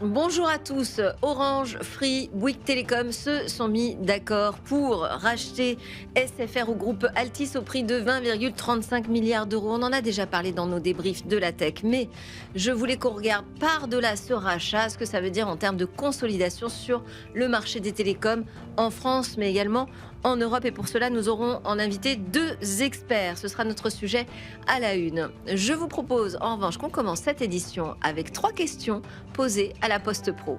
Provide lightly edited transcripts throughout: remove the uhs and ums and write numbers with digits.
Bonjour à tous. Orange, Free, Bouygues Télécom se sont mis d'accord pour racheter SFR au groupe Altis au prix de 20,35 milliards d'euros. On en a déjà parlé dans nos débriefs de la tech, mais je voulais qu'on regarde par-delà ce rachat, ce que ça veut dire en termes de consolidation sur le marché des télécoms en France, mais également en Europe. Et pour cela, nous aurons en invité deux experts. Ce sera notre sujet à la une. Je vous propose en revanche qu'on commence cette édition avec 3 questions posées à la Poste Pro.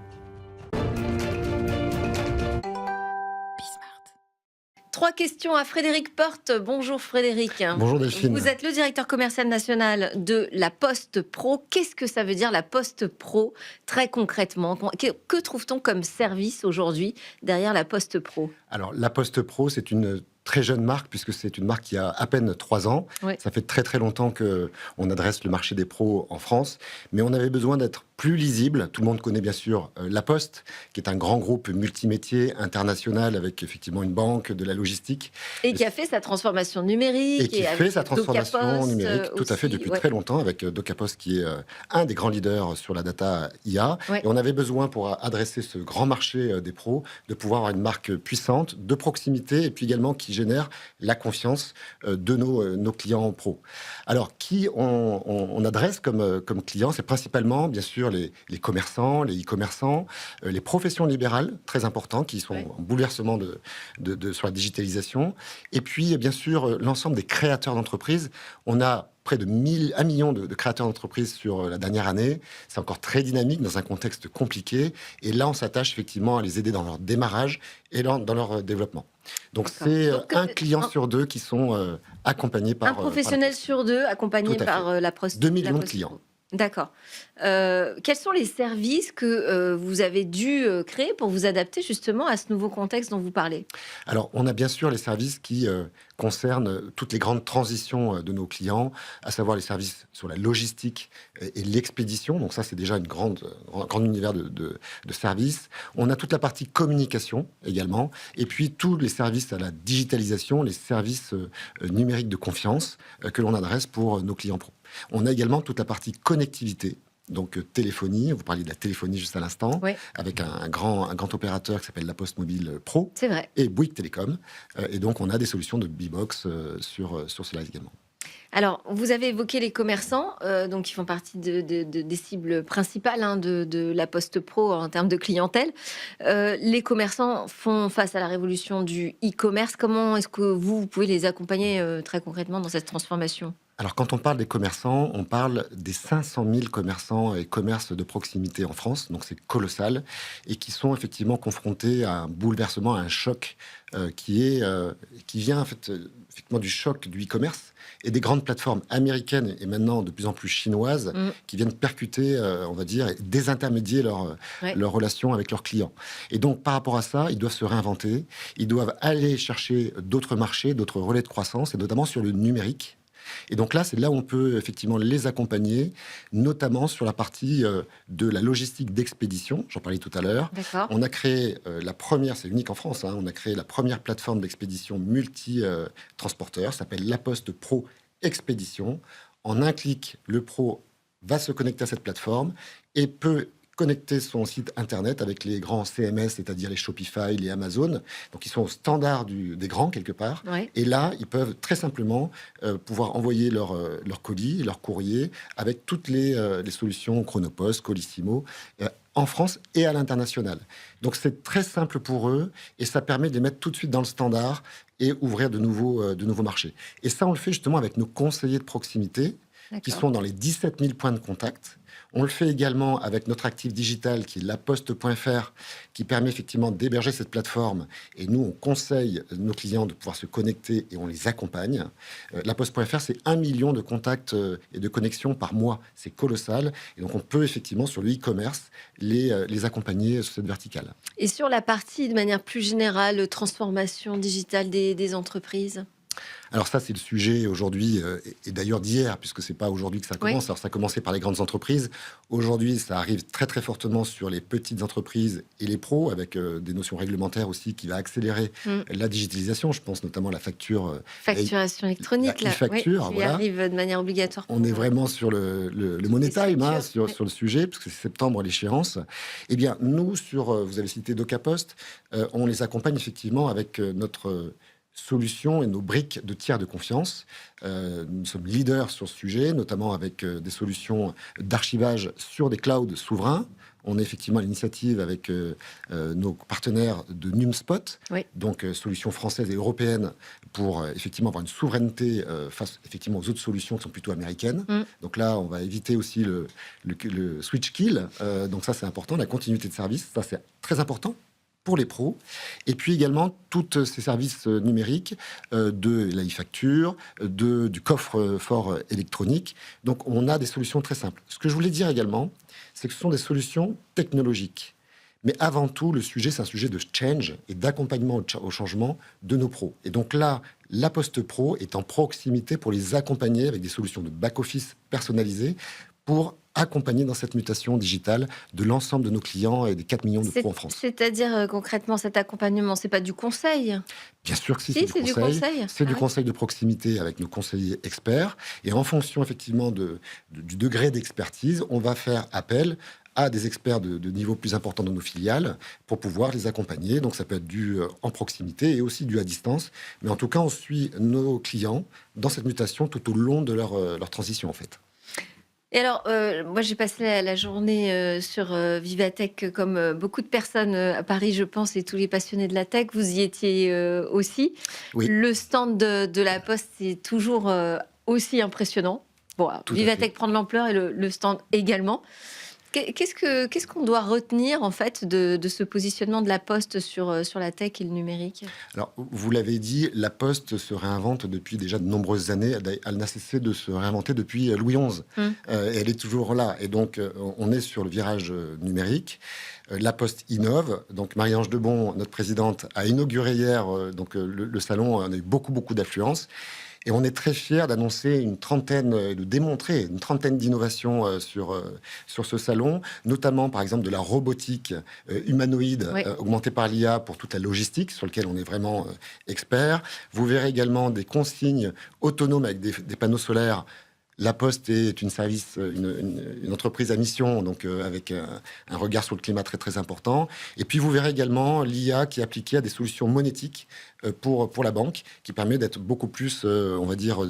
Trois questions à Frédéric Porte. Bonjour Frédéric. Bonjour Delphine. Vous êtes le directeur commercial national de la Poste Pro. Qu'est-ce que ça veut dire la Poste Pro très concrètement? Que trouve-t-on comme service aujourd'hui derrière la Poste Pro? Alors, la Poste Pro, c'est une très jeune marque, puisque c'est une marque qui a à peine 3 ans. Oui. Ça fait très très longtemps qu'on adresse le marché des pros en France, mais on avait besoin d'être plus lisible. Tout le monde connaît bien sûr La Poste, qui est un grand groupe multimétier international avec effectivement une banque, de la logistique. Et qui a fait sa transformation numérique. Et qui fait sa transformation Docapost, numérique tout à fait aussi, depuis ouais. très longtemps, avec Docapost qui est un des grands leaders sur la data IA. Ouais. Et on avait besoin, pour adresser ce grand marché des pros, de pouvoir avoir une marque puissante, de proximité, et puis également qui génère la confiance de nos clients pros. Alors, qui on adresse comme clients? C'est principalement, bien sûr, les commerçants, les e-commerçants, les professions libérales, très importants, qui sont en bouleversement sur la digitalisation. Et puis, bien sûr, l'ensemble des créateurs d'entreprises. On a près de 1 million de créateurs d'entreprises sur la dernière année. C'est encore très dynamique dans un contexte compliqué. Et là, on s'attache effectivement à les aider dans leur démarrage et dans leur développement. Donc, c'est un client sur 2 qui sont accompagnés par... Un professionnel sur 2 accompagné par la Poste. 2 millions la de Poste clients. Pro. D'accord. Quels sont les services que vous avez dû créer pour vous adapter justement à ce nouveau contexte dont vous parlez? Alors, on a bien sûr les services qui concernent toutes les grandes transitions de nos clients, à savoir les services sur la logistique et l'expédition. Donc ça, c'est déjà un grand univers de services. On a toute la partie communication également, et puis tous les services à la digitalisation, les services numériques de confiance que l'on adresse pour nos clients pro. On a également toute la partie connectivité. Donc téléphonie, vous parliez de la téléphonie juste à l'instant, Oui. avec un grand opérateur qui s'appelle La Poste Mobile Pro C'est vrai. et Bouygues Télécom. Et donc on a des solutions de B-Box sur cela également. Alors, vous avez évoqué les commerçants, donc qui font partie des cibles principales de la Poste Pro en termes de clientèle. Les commerçants font face à la révolution du e-commerce. Comment est-ce que vous pouvez les accompagner très concrètement dans cette transformation? Alors, quand on parle des commerçants, on parle des 500 000 commerçants et commerces de proximité en France, donc c'est colossal, et qui sont effectivement confrontés à un bouleversement, à un choc qui vient en fait, effectivement du choc du e-commerce et des grandes plateformes américaines et maintenant de plus en plus chinoises qui viennent percuter, on va dire, et désintermédier leur relation avec leurs clients. Et donc, par rapport à ça, ils doivent se réinventer, ils doivent aller chercher d'autres marchés, d'autres relais de croissance, et notamment sur le numérique. Et donc là, c'est là où on peut effectivement les accompagner, notamment sur la partie de la logistique d'expédition. J'en parlais tout à l'heure. D'accord. On a créé la première, c'est unique en France, on a créé la première plateforme d'expédition multi-transporteur, s'appelle La Poste Pro Expédition. En un clic, le pro va se connecter à cette plateforme et peut connecter son site internet avec les grands CMS, c'est-à-dire les Shopify, les Amazon. Donc, ils sont au standard des grands, quelque part. Ouais. Et là, ils peuvent très simplement pouvoir envoyer leur colis, leur courrier, avec toutes les solutions Chronopost, Colissimo, en France et à l'international. Donc, c'est très simple pour eux et ça permet de les mettre tout de suite dans le standard et ouvrir de nouveaux marchés. Et ça, on le fait justement avec nos conseillers de proximité qui sont dans les 17 000 points de contact. On le fait également avec notre actif digital qui est laposte.fr, qui permet effectivement d'héberger cette plateforme. Et nous, on conseille nos clients de pouvoir se connecter et on les accompagne. Laposte.fr, c'est 1 million de contacts et de connexions par mois. C'est colossal. Et donc, on peut effectivement, sur le e-commerce, les accompagner sur cette verticale. Et sur la partie, de manière plus générale, transformation digitale des entreprises? Alors ça, c'est le sujet aujourd'hui, et d'ailleurs d'hier, puisque c'est pas aujourd'hui que ça commence. Oui. Alors ça a commencé par les grandes entreprises. Aujourd'hui, ça arrive très très fortement sur les petites entreprises et les pros, avec des notions réglementaires aussi qui va accélérer la digitalisation. Je pense notamment à la facture, Facturation électronique, la là, e-facture, qui voilà. arrive de manière obligatoire. On est vraiment sur le toutes money les time, hein, structures, sur le sujet, parce que c'est septembre l'échéance. Eh bien, nous, vous avez cité DocaPost, on les accompagne effectivement avec notre solution et nos briques de tiers de confiance. Nous sommes leaders sur ce sujet, notamment avec des solutions d'archivage sur des clouds souverains. On est effectivement à l'initiative avec nos partenaires de NumSpot, Oui. donc solution française et européenne pour effectivement avoir une souveraineté face effectivement aux autres solutions qui sont plutôt américaines. Donc là, on va éviter aussi le switch kill. Donc ça, c'est important, la continuité de service, ça c'est très important pour les pros, et puis également tous ces services numériques de la e-facture, du coffre-fort électronique. Donc on a des solutions très simples. Ce que je voulais dire également, c'est que ce sont des solutions technologiques. Mais avant tout, le sujet, c'est un sujet de change et d'accompagnement au changement de nos pros. Et donc là, la Poste Pro est en proximité pour les accompagner avec des solutions de back-office personnalisées pour accompagner dans cette mutation digitale de l'ensemble de nos clients et des 4 millions de pros en France. C'est-à-dire, concrètement, cet accompagnement, c'est pas du conseil? Bien sûr que si, Si, c'est du conseil. C'est du oui. conseil de proximité avec nos conseillers experts. Et en fonction, effectivement, du degré d'expertise, on va faire appel à des experts de niveau plus important dans nos filiales pour pouvoir les accompagner. Donc ça peut être dû en proximité et aussi dû à distance. Mais en tout cas, on suit nos clients dans cette mutation tout au long de leur transition, en fait. Et alors, moi, j'ai passé la journée sur Vivatech, comme beaucoup de personnes à Paris, je pense, et tous les passionnés de la tech. Vous y étiez aussi. Oui. Le stand de la Poste est toujours aussi impressionnant. Bon, alors, Tout à Vivatech fait. prend de l'ampleur et le stand également. Qu'est-ce qu'on doit retenir en fait de ce positionnement de la Poste sur la tech et le numérique? Alors, vous l'avez dit, la Poste se réinvente depuis déjà de nombreuses années. Elle n'a cessé de se réinventer depuis Louis XI. Et elle est toujours là. Et donc, on est sur le virage numérique. La Poste innove. Donc, Marie-Ange Debon, notre présidente, a inauguré hier le salon. On a eu beaucoup d'affluence. Et on est très fiers d'annoncer de démontrer une trentaine d'innovations sur ce salon, notamment par exemple de la robotique humanoïde Oui. augmentée par l'IA pour toute la logistique, sur lequel on est vraiment expert. Vous verrez également des consignes autonomes avec des panneaux solaires. La Poste est une entreprise à mission, donc avec un regard sur le climat très important. Et puis vous verrez également l'IA qui est appliquée à des solutions monétiques pour la banque, qui permet d'être beaucoup plus, on va dire,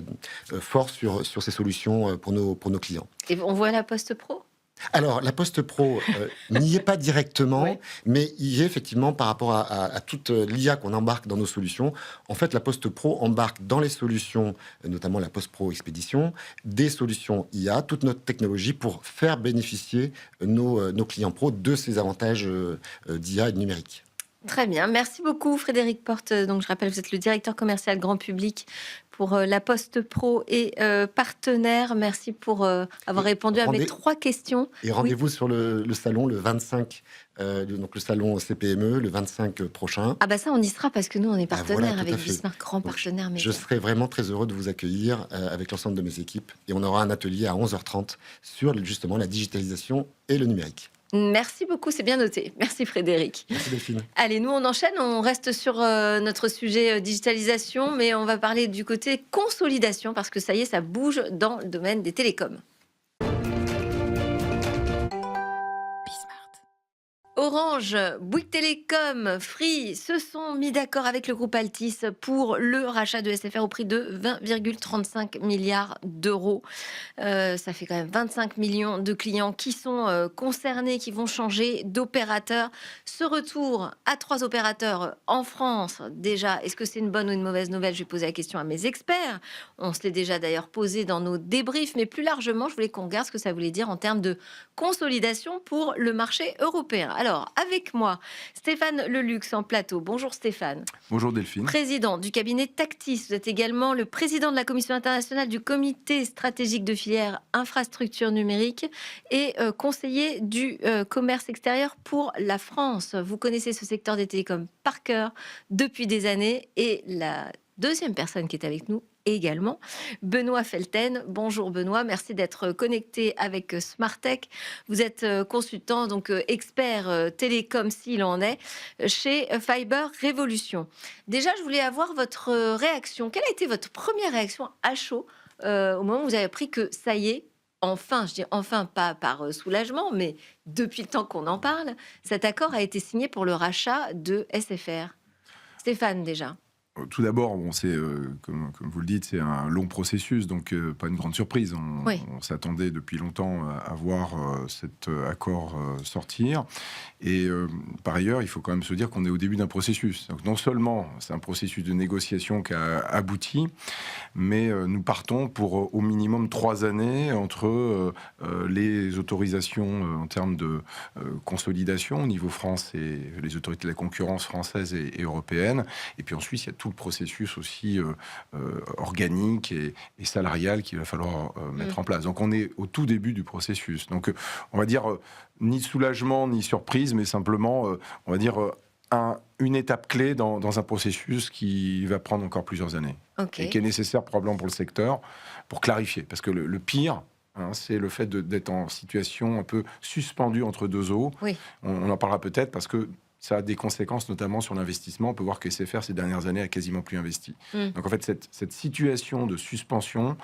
fort sur ces solutions pour nos clients. Et on voit la Poste Pro? Alors, la Poste Pro n'y est pas directement, Oui. mais y est effectivement par rapport à toute l'IA qu'on embarque dans nos solutions. En fait, la Poste Pro embarque dans les solutions, notamment la Poste Pro Expédition, des solutions IA, toute notre technologie pour faire bénéficier nos clients pros de ces avantages d'IA et de numérique. Très bien, merci beaucoup Frédéric Porte. Donc je rappelle, vous êtes le directeur commercial grand public pour la Poste Pro et partenaire. Merci pour avoir répondu à mes 3 questions. Et rendez-vous sur le salon le 25, donc le salon CPME, le 25 prochain. Ah bah ça, on y sera parce que nous, on est partenaire voilà, tout à avec fait. Bismarck, grand Donc, partenaire. je serai vraiment très heureux de vous accueillir avec l'ensemble de mes équipes. Et on aura un atelier à 11h30 sur justement la digitalisation et le numérique. Merci beaucoup, c'est bien noté. Merci Frédéric. Merci Delphine. Allez, nous on enchaîne, on reste sur notre sujet digitalisation, mais on va parler du côté consolidation parce que ça y est, ça bouge dans le domaine des télécoms. Orange, Bouygues Télécom, Free se sont mis d'accord avec le groupe Altis pour le rachat de SFR au prix de 20,35 milliards d'euros. Ça fait quand même 25 millions de clients qui sont concernés, qui vont changer d'opérateur. Ce retour à 3 opérateurs en France, déjà, est-ce que c'est une bonne ou une mauvaise nouvelle? Je vais poser la question à mes experts. On se l'est déjà d'ailleurs posé dans nos débriefs, mais plus largement, je voulais qu'on regarde ce que ça voulait dire en termes de consolidation pour le marché européen. Alors, avec moi, Stéphane Leluxe en plateau. Bonjour Stéphane. Bonjour Delphine. Président du cabinet Tactis. Vous êtes également le président de la commission internationale du comité stratégique de filière infrastructure numérique et conseiller du commerce extérieur pour la France. Vous connaissez ce secteur des télécoms par cœur depuis des années et la deuxième personne qui est avec nous également, Benoît Felten. Bonjour Benoît, merci d'être connecté avec Smartech. Vous êtes consultant, donc expert télécom s'il en est, chez Fiber Revolution. Déjà, je voulais avoir votre réaction. Quelle a été votre première réaction à chaud au moment où vous avez appris que ça y est, enfin, je dis enfin pas par soulagement, mais depuis le temps qu'on en parle, cet accord a été signé pour le rachat de SFR. Stéphane, déjà. Tout d'abord, bon, comme vous le dites, c'est un long processus, donc pas une grande surprise. Oui. On s'attendait depuis longtemps à voir cet accord sortir. Et par ailleurs, il faut quand même se dire qu'on est au début d'un processus. Donc, non seulement c'est un processus de négociation qui a abouti, mais nous partons pour au minimum 3 années entre les autorisations en termes de consolidation au niveau France et les autorités de la concurrence françaises et européennes. Et puis ensuite, il y a tout le processus aussi organique et salarial qu'il va falloir mettre en place. Donc on est au tout début du processus. Donc on va dire ni soulagement ni surprise, mais simplement on va dire une étape clé dans un processus qui va prendre encore plusieurs années. Okay. Et qui est nécessaire probablement pour le secteur, pour clarifier. Parce que le pire, c'est le fait d'être en situation un peu suspendue entre deux eaux. Oui. On en parlera peut-être parce que ça a des conséquences notamment sur l'investissement. On peut voir que SFR, ces dernières années, a quasiment plus investi. Donc en fait, cette situation de suspension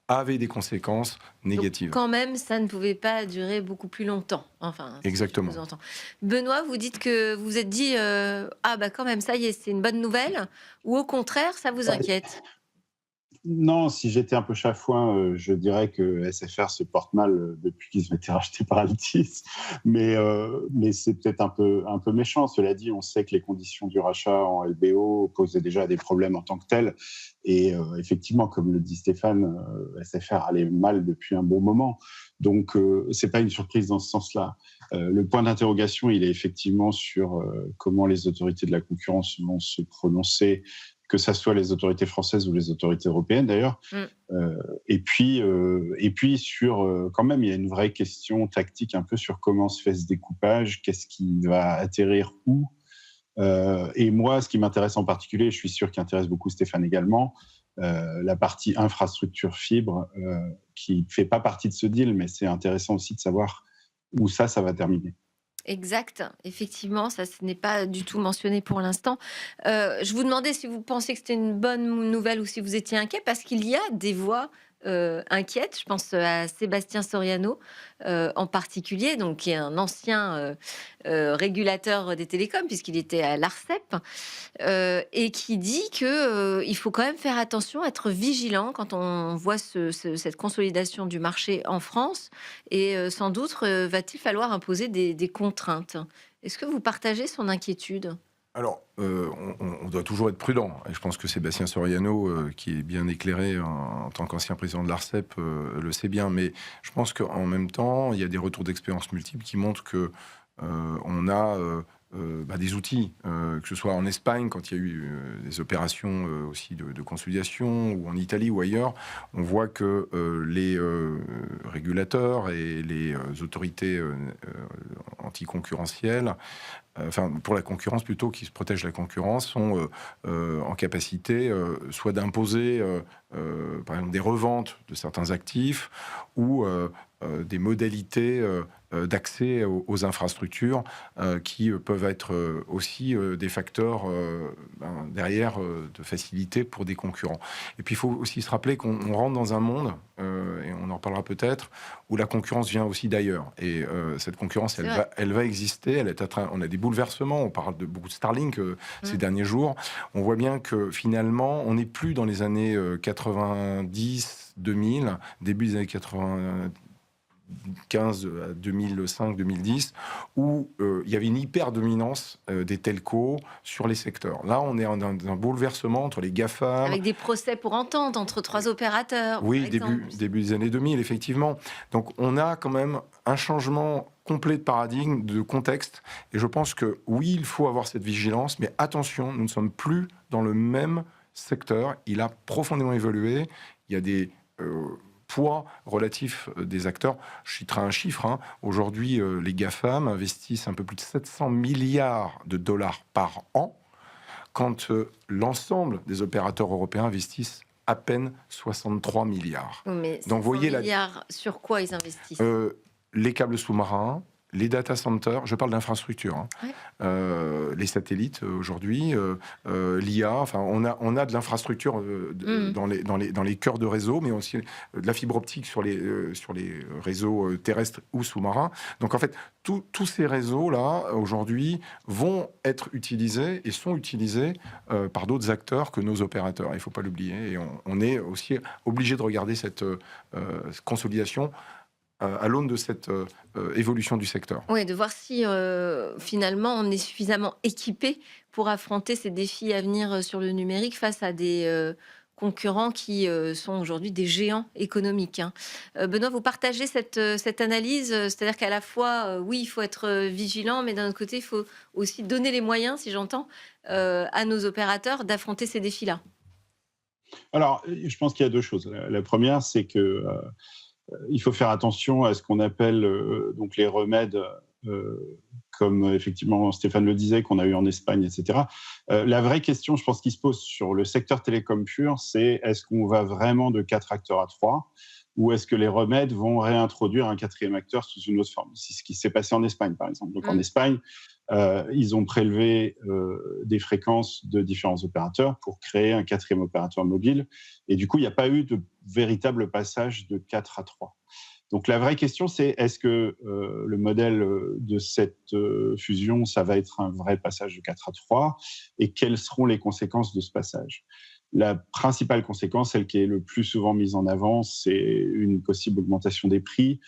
avait des conséquences négatives. Donc, quand même, ça ne pouvait pas durer beaucoup plus longtemps. Enfin, exactement. Si Benoît, vous dites que vous vous êtes dit ah bah quand même, ça y est, c'est une bonne nouvelle, ou au contraire, ça vous inquiète? Non, si j'étais un peu chafouin, je dirais que SFR se porte mal depuis qu'ils ont été rachetés par Altis. Mais c'est peut-être un peu méchant. Cela dit, on sait que les conditions du rachat en LBO posaient déjà des problèmes en tant que tels. Et effectivement, comme le dit Stéphane, SFR allait mal depuis un bon moment. Donc, ce n'est pas une surprise dans ce sens-là. Le point d'interrogation, il est effectivement sur comment les autorités de la concurrence vont se prononcer, que ce soit les autorités françaises ou les autorités européennes d'ailleurs. Et puis sur, quand même, il y a une vraie question tactique un peu sur comment se fait ce découpage, qu'est-ce qui va atterrir où. Et moi, ce qui m'intéresse en particulier, je suis sûr qu'il intéresse beaucoup Stéphane également, la partie infrastructure fibre, qui ne fait pas partie de ce deal, mais c'est intéressant aussi de savoir où ça va terminer. Exact, effectivement, ça ce n'est pas du tout mentionné pour l'instant. Je vous demandais si vous pensiez que c'était une bonne nouvelle ou si vous étiez inquiet, parce qu'il y a des voix inquiètes. Je pense à Sébastien Soriano en particulier, donc qui est un ancien régulateur des télécoms puisqu'il était à l'ARCEP et qui dit que il faut quand même faire attention, être vigilant quand on voit cette consolidation du marché en France et sans doute va-t-il falloir imposer des contraintes. Est-ce que vous partagez son inquiétude ? Alors, on doit toujours être prudent. Et je pense que Sébastien Soriano, qui est bien éclairé en tant qu'ancien président de l'ARCEP, le sait bien. Mais je pense qu'en même temps, il y a des retours d'expérience multiples qui montrent que on a des outils, que ce soit en Espagne, quand il y a eu des opérations aussi de consolidation, ou en Italie ou ailleurs, on voit que les régulateurs et les autorités anticoncurrentielles, enfin pour la concurrence plutôt, qui se protègent la concurrence, sont en capacité soit d'imposer par exemple des reventes de certains actifs ou des modalités d'accès aux infrastructures qui peuvent être aussi des facteurs derrière de facilité pour des concurrents. Et puis il faut aussi se rappeler qu'on rentre dans un monde, et on en reparlera peut-être, où la concurrence vient aussi d'ailleurs. Et cette concurrence, elle va exister. On a des bouleversements. On parle de beaucoup de Starlink ces derniers jours. On voit bien que finalement, on n'est plus dans les années 90, 2000, début des années 90. 15 à 2005, 2010, où il y avait une hyper-dominance des telcos sur les secteurs. Là, on est dans un bouleversement entre les GAFAM. Avec des procès pour entente entre 3 opérateurs. Oui, début des années 2000, effectivement. Donc, on a quand même un changement complet de paradigme, de contexte. Et je pense que, oui, il faut avoir cette vigilance, mais attention, nous ne sommes plus dans le même secteur. Il a profondément évolué. Il y a des poids relatif des acteurs. Je citerai un chiffre. Aujourd'hui, les GAFAM investissent un peu plus de 700 milliards de dollars par an, quand l'ensemble des opérateurs européens investissent à peine 63 milliards. Mais Donc, vous voyez milliards, sur quoi ils investissent? Les câbles sous-marins, les data centers, je parle d'infrastructures, hein. Ouais. Les satellites aujourd'hui, l'IA, enfin on a de l'infrastructure dans les cœurs de réseau, mais aussi de la fibre optique sur les réseaux terrestres ou sous-marins. Donc en fait, tous ces réseaux-là, aujourd'hui, vont être utilisés et sont utilisés par d'autres acteurs que nos opérateurs. Il ne faut pas l'oublier. Et on est aussi obligé de regarder cette consolidation à l'aune de cette évolution du secteur. Oui, de voir si finalement on est suffisamment équipé pour affronter ces défis à venir sur le numérique face à des concurrents qui sont aujourd'hui des géants économiques, hein. Benoît, vous partagez cette analyse, c'est-à-dire qu'à la fois, oui, il faut être vigilant, mais d'un autre côté, il faut aussi donner les moyens, si j'entends, à nos opérateurs d'affronter ces défis-là. Alors, je pense qu'il y a deux choses. La première, c'est que il faut faire attention à ce qu'on appelle donc les remèdes, comme effectivement Stéphane le disait, qu'on a eu en Espagne, etc. La vraie question, je pense, qui se pose sur le secteur télécom pur, c'est est-ce qu'on va vraiment de 4 acteurs à 3 ou est-ce que les remèdes vont réintroduire un quatrième acteur sous une autre forme? C'est ce qui s'est passé en Espagne, par exemple. Donc en Espagne, ils ont prélevé des fréquences de différents opérateurs pour créer un quatrième opérateur mobile. Et du coup, il n'y a pas eu de véritable passage de 4 à 3. Donc la vraie question, c'est est-ce que le modèle de cette fusion, ça va être un vrai passage de 4 à 3 et quelles seront les conséquences de ce passage? La principale conséquence, celle qui est le plus souvent mise en avant, c'est une possible augmentation des prix.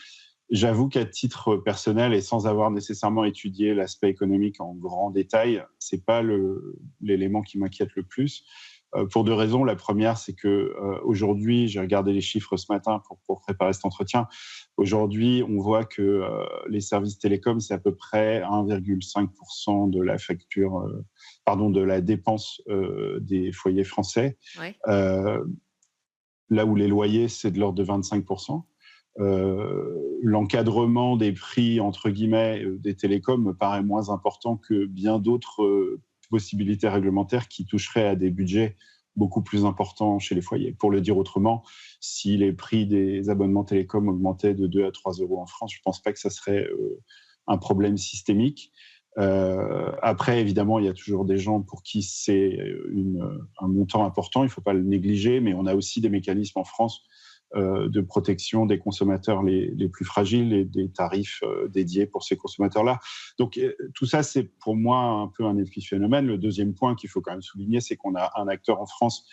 J'avoue qu'à titre personnel et sans avoir nécessairement étudié l'aspect économique en grand détail, c'est pas l'élément qui m'inquiète le plus. Pour deux raisons. La première, c'est que aujourd'hui, j'ai regardé les chiffres ce matin pour préparer cet entretien. Aujourd'hui, on voit que les services télécoms, c'est à peu près 1,5% de la facture, de la dépense des foyers français. Ouais. Là où les loyers, c'est de l'ordre de 25%. L'encadrement des prix, entre guillemets, des télécoms me paraît moins important que bien d'autres possibilités réglementaires qui toucheraient à des budgets beaucoup plus importants chez les foyers. Pour le dire autrement, si les prix des abonnements télécoms augmentaient de 2 à 3 euros en France, je ne pense pas que ça serait un problème systémique. Après, évidemment, il y a toujours des gens pour qui c'est un montant important, il ne faut pas le négliger, mais on a aussi des mécanismes en France de protection des consommateurs les plus fragiles et des tarifs dédiés pour ces consommateurs-là. Donc tout ça, c'est pour moi un peu un épiphénomène. Le deuxième point qu'il faut quand même souligner, c'est qu'on a un acteur en France,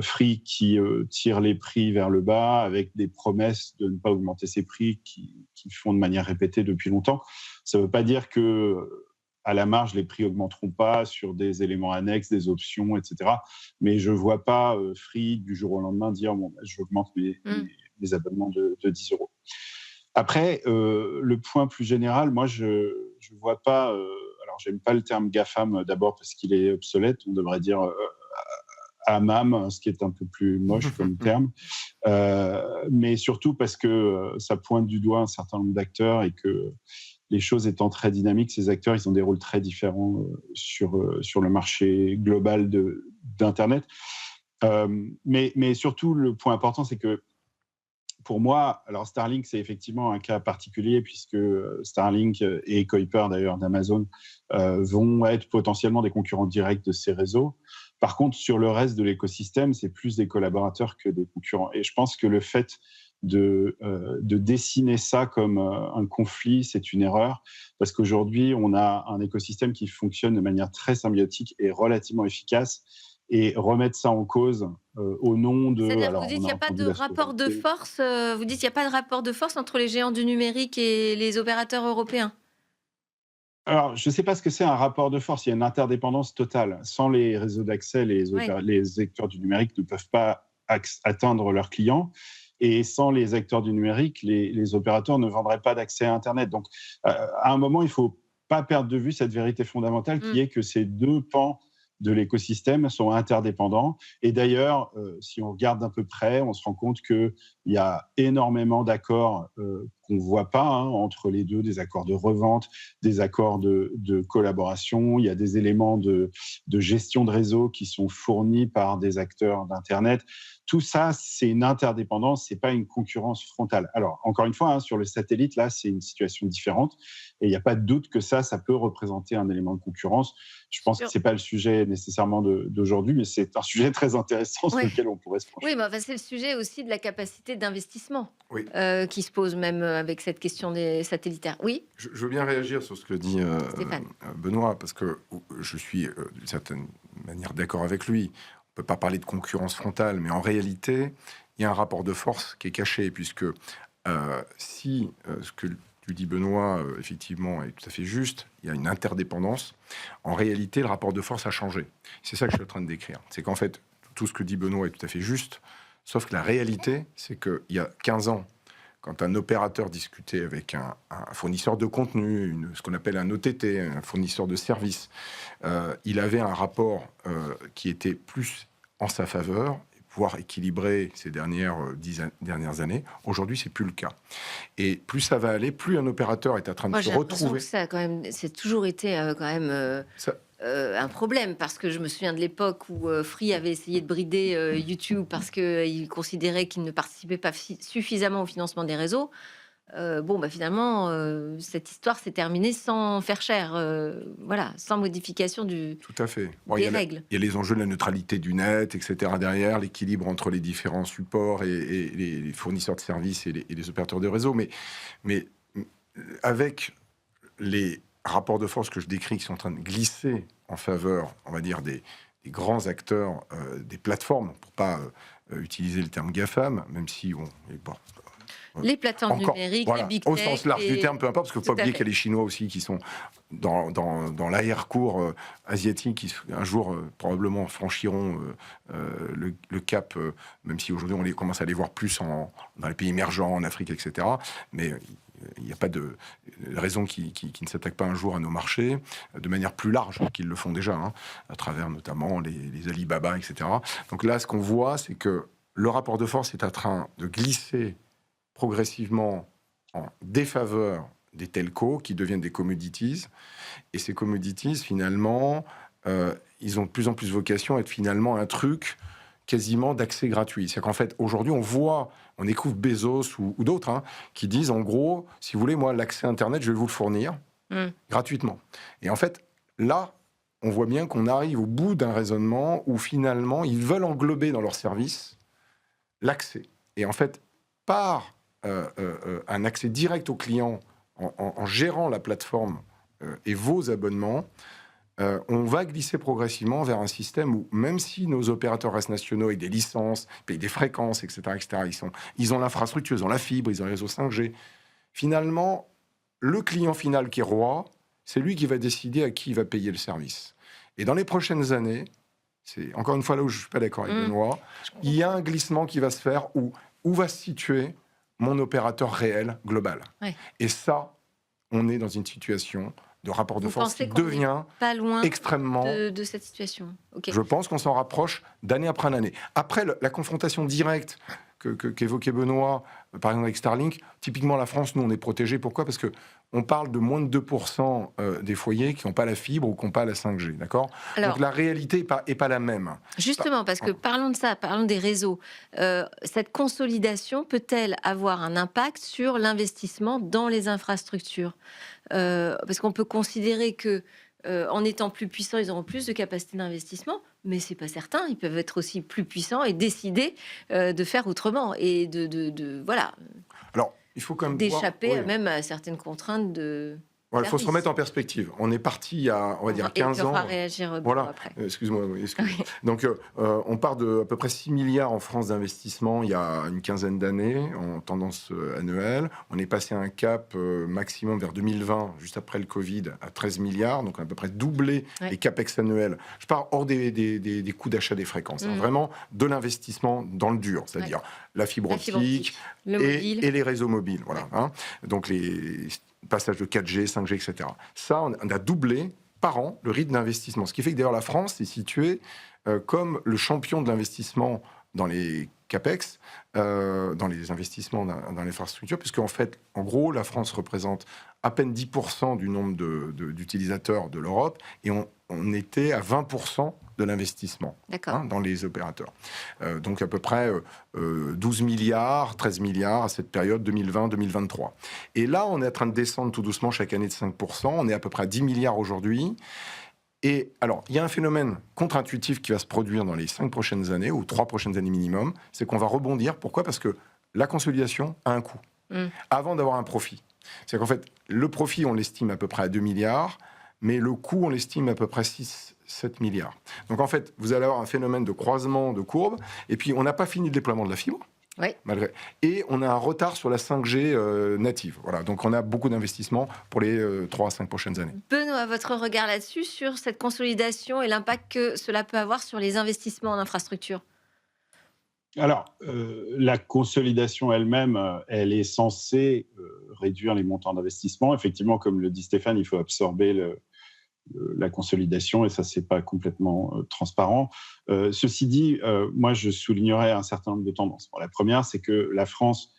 Free, qui tire les prix vers le bas avec des promesses de ne pas augmenter ses prix qui font de manière répétée depuis longtemps. Ça ne veut pas dire que à la marge, les prix augmenteront pas sur des éléments annexes, des options, etc. Mais je ne vois pas Free du jour au lendemain dire bon, j'augmente mes abonnements de 10 euros. Après, le point plus général, moi, je ne vois pas. Alors, j'aime pas le terme GAFAM d'abord parce qu'il est obsolète. On devrait dire AMAM, ce qui est un peu plus moche comme terme. Mais surtout parce que ça pointe du doigt un certain nombre d'acteurs et que les choses étant très dynamiques, ces acteurs, ils ont des rôles très différents sur le marché global d'Internet. Mais surtout, le point important, c'est que pour moi, alors Starlink, c'est effectivement un cas particulier puisque Starlink et Kuiper, d'ailleurs, d'Amazon, vont être potentiellement des concurrents directs de ces réseaux. Par contre, sur le reste de l'écosystème, c'est plus des collaborateurs que des concurrents. Et je pense que le fait de dessiner ça comme un conflit, c'est une erreur, parce qu'aujourd'hui, on a un écosystème qui fonctionne de manière très symbiotique et relativement efficace, et remettre ça en cause au nom de... C'est-à-dire, vous dites qu'il n'y a pas de rapport de force, vous dites qu'il n'y a pas de rapport de force entre les géants du numérique et les opérateurs européens? Alors, je ne sais pas ce que c'est un rapport de force, il y a une interdépendance totale. Sans les réseaux d'accès, les acteurs du numérique ne peuvent pas atteindre leurs clients. Et sans les acteurs du numérique, les opérateurs ne vendraient pas d'accès à Internet. Donc, à un moment, il ne faut pas perdre de vue cette vérité fondamentale qui est que ces deux pans de l'écosystème sont interdépendants. Et d'ailleurs, si on regarde d'un peu près, on se rend compte qu'il y a énormément d'accords qu'on voit pas entre les deux, des accords de revente, des accords de collaboration. Il y a des éléments de gestion de réseau qui sont fournis par des acteurs d'Internet. Tout ça, c'est une interdépendance, c'est pas une concurrence frontale. Alors, encore une fois, sur le satellite, là, c'est une situation différente. Et il n'y a pas de doute que ça peut représenter un élément de concurrence. Je pense que ce n'est pas le sujet nécessairement d'aujourd'hui, mais c'est un sujet très intéressant sur lequel on pourrait se pencher. Oui, mais c'est le sujet aussi de la capacité d'investissement qui se pose même avec cette question des satellitaires. Oui. Je veux bien réagir sur ce que dit Benoît, parce que je suis d'une certaine manière d'accord avec lui. On ne peut pas parler de concurrence frontale, mais en réalité, il y a un rapport de force qui est caché, puisque si ce que tu dis, Benoît, effectivement, est tout à fait juste, il y a une interdépendance. En réalité, le rapport de force a changé. C'est ça que je suis en train de décrire. C'est qu'en fait, tout ce que dit Benoît est tout à fait juste, sauf que la réalité, c'est qu'il y a 15 ans, quand un opérateur discutait avec un fournisseur de contenu, ce qu'on appelle un OTT, un fournisseur de services, il avait un rapport qui était plus en sa faveur, voire équilibré ces dernières années. Aujourd'hui, c'est plus le cas. Et plus ça va aller, plus un opérateur est en train de se retrouver. Que ça, quand même, c'est toujours été un problème, parce que je me souviens de l'époque où Free avait essayé de brider YouTube parce qu'il considérait qu'il ne participait pas suffisamment au financement des réseaux. Finalement, cette histoire s'est terminée sans faire cher, sans modification des règles. Il y a les enjeux de la neutralité du net, etc. derrière, l'équilibre entre les différents supports et les fournisseurs de services et les opérateurs de réseau. Mais avec les rapports de force que je décris qui sont en train de glisser en faveur, on va dire, des grands acteurs, des plateformes, pour pas utiliser le terme GAFAM, même si les plateformes numériques, les big tech, au sens large du terme, peu importe, parce qu'il ne faut pas oublier qu'il y a les Chinois aussi qui sont dans l'arrière-cour asiatique, qui un jour probablement franchiront le cap, même si aujourd'hui on commence à les voir plus dans les pays émergents, en Afrique, etc. Mais il n'y a pas de raison qui ne s'attaquent pas un jour à nos marchés de manière plus large qu'ils le font déjà, à travers notamment les Alibaba, etc. Donc là, ce qu'on voit, c'est que le rapport de force est en train de glisser progressivement en défaveur des telcos qui deviennent des commodities. Et ces commodities, finalement, ils ont de plus en plus vocation à être finalement un truc quasiment d'accès gratuit. C'est qu'en fait, aujourd'hui, on écoute Bezos ou d'autres qui disent, en gros, si vous voulez, moi, l'accès Internet, je vais vous le fournir gratuitement. Et en fait, là, on voit bien qu'on arrive au bout d'un raisonnement où, finalement, ils veulent englober dans leur service l'accès. Et en fait, par un accès direct au client en gérant la plateforme et vos abonnements, on va glisser progressivement vers un système où, même si nos opérateurs restent nationaux avec des licences, payent des fréquences, etc., ils ont l'infrastructure, ils ont la fibre, ils ont le réseau 5G. Finalement, le client final qui est roi, c'est lui qui va décider à qui il va payer le service. Et dans les prochaines années, c'est encore une fois là où je ne suis pas d'accord avec Benoît, il y a un glissement qui va se faire où va se situer mon opérateur réel, global. Ouais. Et ça, on est dans une situation de rapport de force qui devient pas loin extrêmement... de cette situation. Okay. Je pense qu'on s'en rapproche d'année après année. Après, la confrontation directe qu'évoquait Benoît, par exemple avec Starlink, typiquement la France, nous, on est protégés. Pourquoi ? Parce qu'on parle de moins de 2% des foyers qui n'ont pas la fibre ou qui n'ont pas la 5G. D'accord ? Alors, donc la réalité n'est pas la même. Justement, parce que parlons de ça, parlons des réseaux. Cette consolidation peut-elle avoir un impact sur l'investissement dans les infrastructures ? Parce qu'on peut considérer que en étant plus puissants, ils auront plus de capacité d'investissement, mais c'est pas certain. Ils peuvent être aussi plus puissants et décider de faire autrement et de voilà. Alors, il faut quand même d'échapper même à certaines contraintes de. Voilà, il faut se remettre en perspective. On est parti il y a, on va dire, 15 ans. Réagir voilà. Après. Excuse-moi. Donc, on part de à peu près 6 milliards en France d'investissement il y a une quinzaine d'années, en tendance annuelle. On est passé à un cap maximum vers 2020, juste après le Covid, à 13 milliards. Donc, on a à peu près doublé les capex annuels. Je pars hors des coûts d'achat des fréquences. Vraiment de l'investissement dans le dur, c'est-à-dire la fibre optique et les réseaux mobiles. Voilà. Donc, les passage de 4G, 5G, etc. Ça, on a doublé par an le rythme d'investissement. Ce qui fait que d'ailleurs la France est située comme le champion de l'investissement dans les CAPEX, dans les investissements dans l'infrastructure, puisque en fait, en gros, la France représente à peine 10% du nombre d'utilisateurs de l'Europe, et on était à 20% de l'investissement dans les opérateurs. Donc à peu près 12 milliards, 13 milliards à cette période 2020-2023. Et là, on est en train de descendre tout doucement chaque année de 5%. On est à peu près à 10 milliards aujourd'hui. Et alors, il y a un phénomène contre-intuitif qui va se produire dans les 5 prochaines années, ou 3 prochaines années minimum, c'est qu'on va rebondir. Pourquoi ? Parce que la consolidation a un coût, avant d'avoir un profit. C'est qu'en fait, le profit, on l'estime à peu près à 2 milliards, mais le coût, on l'estime à peu près 7 milliards. Donc en fait, vous allez avoir un phénomène de croisement de courbes, et puis on n'a pas fini le déploiement de la fibre, et on a un retard sur la 5G native. Voilà, donc on a beaucoup d'investissements pour les 3 à 5 prochaines années. Benoît, votre regard là-dessus, sur cette consolidation et l'impact que cela peut avoir sur les investissements en infrastructure ? Alors, la consolidation elle-même, elle est censée réduire les montants d'investissement. Effectivement, comme le dit Stéphane, il faut absorber la consolidation, et ça, c'est pas complètement transparent. Ceci dit, moi, je soulignerais un certain nombre de tendances. Bon, la première, c'est que la France,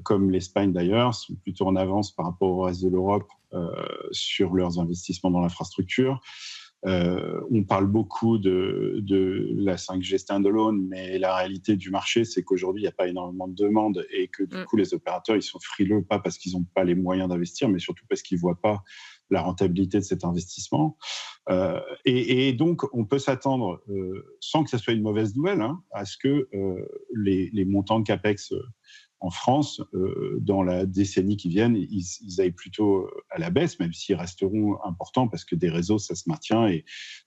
comme l'Espagne d'ailleurs, sont plutôt en avance par rapport au reste de l'Europe sur leurs investissements dans l'infrastructure. On parle beaucoup de la 5G standalone, mais la réalité du marché, c'est qu'aujourd'hui, il n'y a pas énormément de demandes, et que du coup, les opérateurs, ils sont frileux, pas parce qu'ils n'ont pas les moyens d'investir, mais surtout parce qu'ils ne voient pas la rentabilité de cet investissement. Et donc, on peut s'attendre, sans que ça soit une mauvaise nouvelle, à ce que les montants de CAPEX en France, dans la décennie qui vient, ils aillent plutôt à la baisse, même s'ils resteront importants, parce que des réseaux, ça se maintient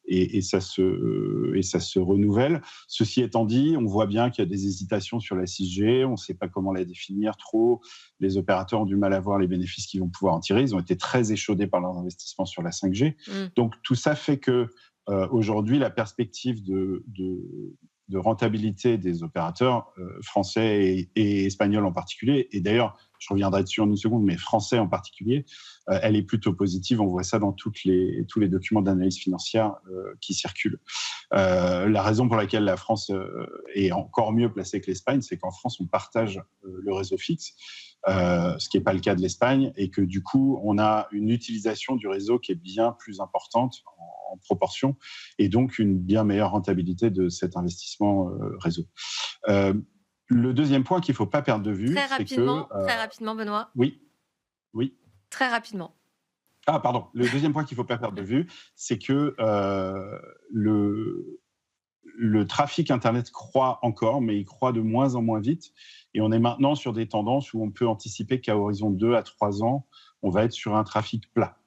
et ça se renouvelle. Ceci étant dit, on voit bien qu'il y a des hésitations sur la 6G, on ne sait pas comment la définir trop, les opérateurs ont du mal à voir les bénéfices qu'ils vont pouvoir en tirer, ils ont été très échaudés par leurs investissements sur la 5G. Donc tout ça fait que aujourd'hui, la perspective de rentabilité des opérateurs français et espagnols en particulier, et d'ailleurs, je reviendrai dessus en une seconde, mais français en particulier, elle est plutôt positive. On voit ça dans tous les documents d'analyse financière qui circulent. La raison pour laquelle la France est encore mieux placée que l'Espagne, c'est qu'en France, on partage le réseau fixe, ce qui n'est pas le cas de l'Espagne, et que du coup, on a une utilisation du réseau qui est bien plus importante en proportion, et donc une bien meilleure rentabilité de cet investissement réseau. Le deuxième point qu'il ne faut pas perdre de vue, c'est que... Très rapidement, Benoît. Oui. Très rapidement. Ah, pardon. Le deuxième point qu'il ne faut pas perdre de vue, c'est que le trafic Internet croît encore, mais il croît de moins en moins vite. Et on est maintenant sur des tendances où on peut anticiper qu'à horizon 2 à 3 ans, on va être sur un trafic plat.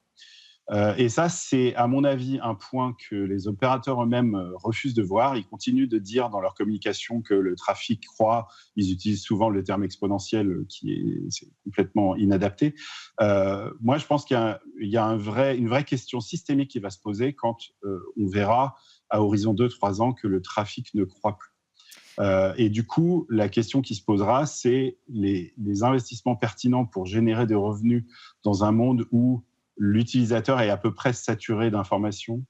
Et ça, c'est à mon avis un point que les opérateurs eux-mêmes refusent de voir. Ils continuent de dire dans leur communication que le trafic croît. Ils utilisent souvent le terme exponentiel c'est complètement inadapté. Moi, je pense qu'il y a une vraie question systémique qui va se poser quand on verra à horizon 2-3 ans que le trafic ne croît plus. Et du coup, la question qui se posera, c'est les investissements pertinents pour générer des revenus dans un monde où l'utilisateur est à peu près saturé d'informations.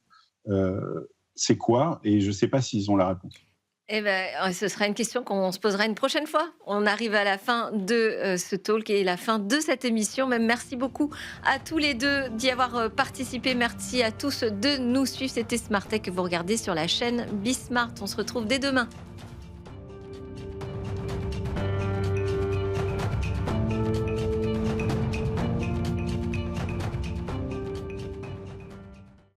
C'est quoi ? Et je ne sais pas s'ils ont la réponse. Eh ben, ce sera une question qu'on se posera une prochaine fois. On arrive à la fin de ce talk et la fin de cette émission. Même merci beaucoup à tous les deux d'y avoir participé. Merci à tous de nous suivre. C'était Smart Tech que vous regardez sur la chaîne Bismart. On se retrouve dès demain.